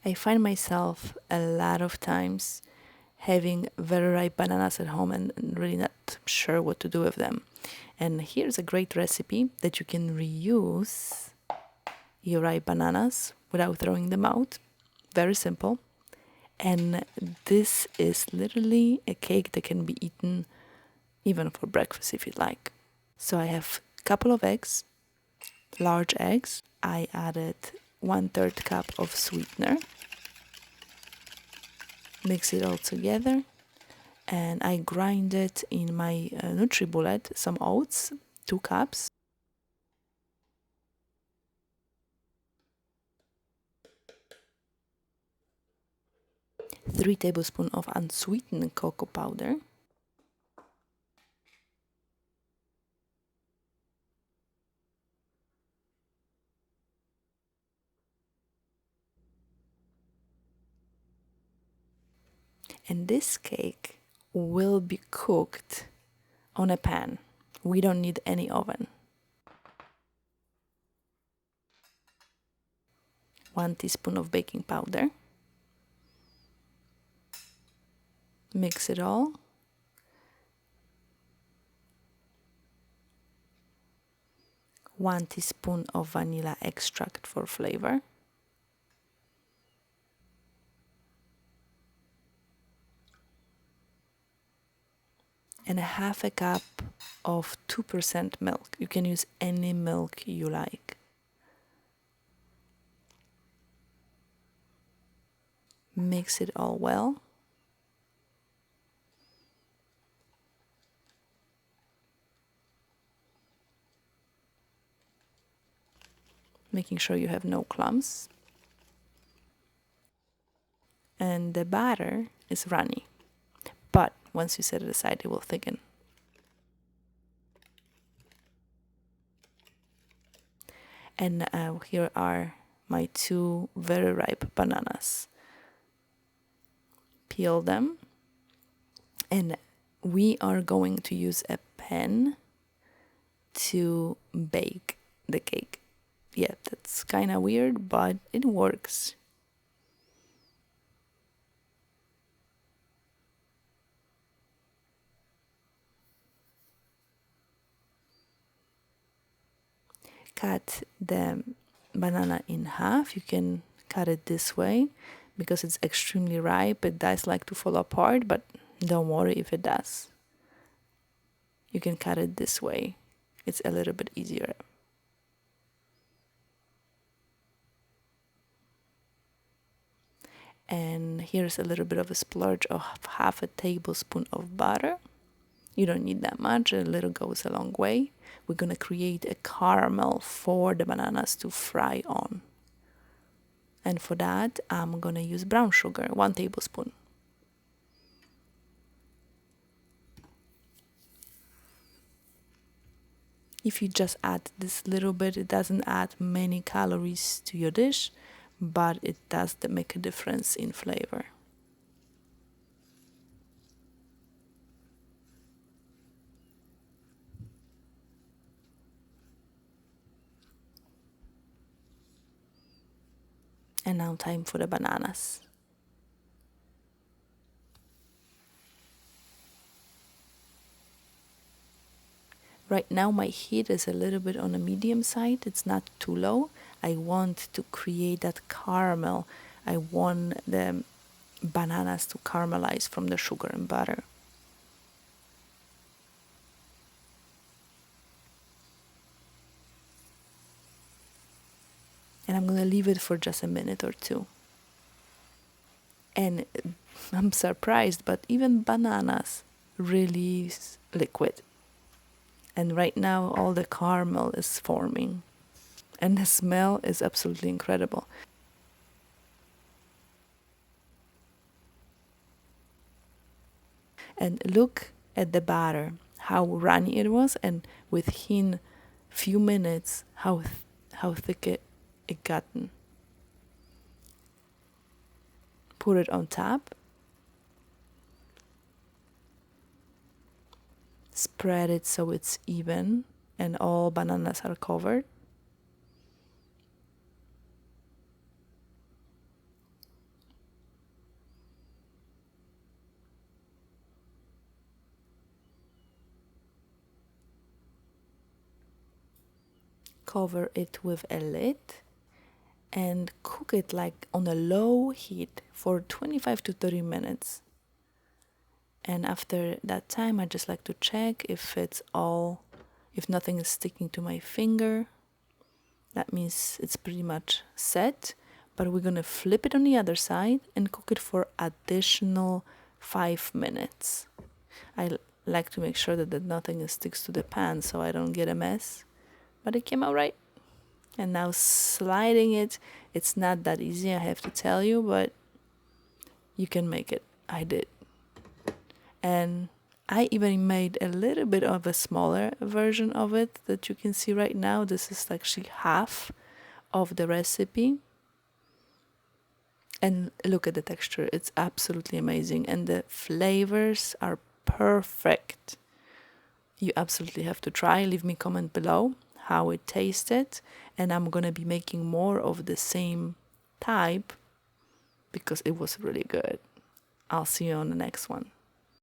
I find myself a lot of times having very ripe bananas at home and really not sure what to do with them. And here's a great recipe that you can reuse your ripe bananas without throwing them out. Very simple. And this is literally a cake that can be eaten even for breakfast if you'd like. So I have a couple of eggs, large eggs. I added 1/3 cup of sweetener. Mix it all together. And I grind it in my NutriBullet, some oats, 2 cups. Three tablespoons of unsweetened cocoa powder. And this cake will be cooked on a pan. We don't need any oven. 1 teaspoon of baking powder. Mix it all. One teaspoon of vanilla extract for flavor. And a half a cup of 2% milk. You can use any milk you like. Mix it all well. Making sure you have no clumps. And the batter is runny, but once you set it aside, it will thicken. And here are my 2 very ripe bananas. Peel them, and we are going to use a pan to bake the cake. Yeah, that's kind of weird, but it works. Cut the banana in half. You can cut it this way because it's extremely ripe. It does like to fall apart, but don't worry if it does. You can cut it this way. It's a little bit easier. And here's a little bit of a splurge of half a tablespoon of butter. You don't need that much, a little goes a long way. We're gonna create a caramel for the bananas to fry on. And for that, I'm gonna use brown sugar, 1 tablespoon. If you just add this little bit, it doesn't add many calories to your dish, but it does make a difference in flavor. And now time for the bananas. Right now my heat is a little bit on the medium side. It's not too low. I want to create that caramel. I want the bananas to caramelize from the sugar and butter. And I'm going to leave it for just a minute or two. And I'm surprised, but even bananas release liquid. And right now all the caramel is forming. And the smell is absolutely incredible. And look at the batter, how runny it was, and within few minutes, how thick it gotten. Put it on top. Spread it so it's even and all bananas are covered. cover it with a lid and cook it like on a low heat for 25 to 30 minutes. And after that time, I just like to check if nothing is sticking to my finger. That means it's pretty much set. But we're gonna flip it on the other side and cook it for additional 5 minutes. I like to make sure that nothing sticks to the pan so I don't get a mess. But it came out right. And now sliding it, it's not that easy, I have to tell you, but you can make it. I did. And I even made a little bit of a smaller version of it that you can see right now. This is actually half of the recipe. And look at the texture. It's absolutely amazing. And the flavors are perfect. You absolutely have to try. Leave me a comment below how it tasted. And I'm going to be making more of the same type because it was really good. I'll see you on the next one.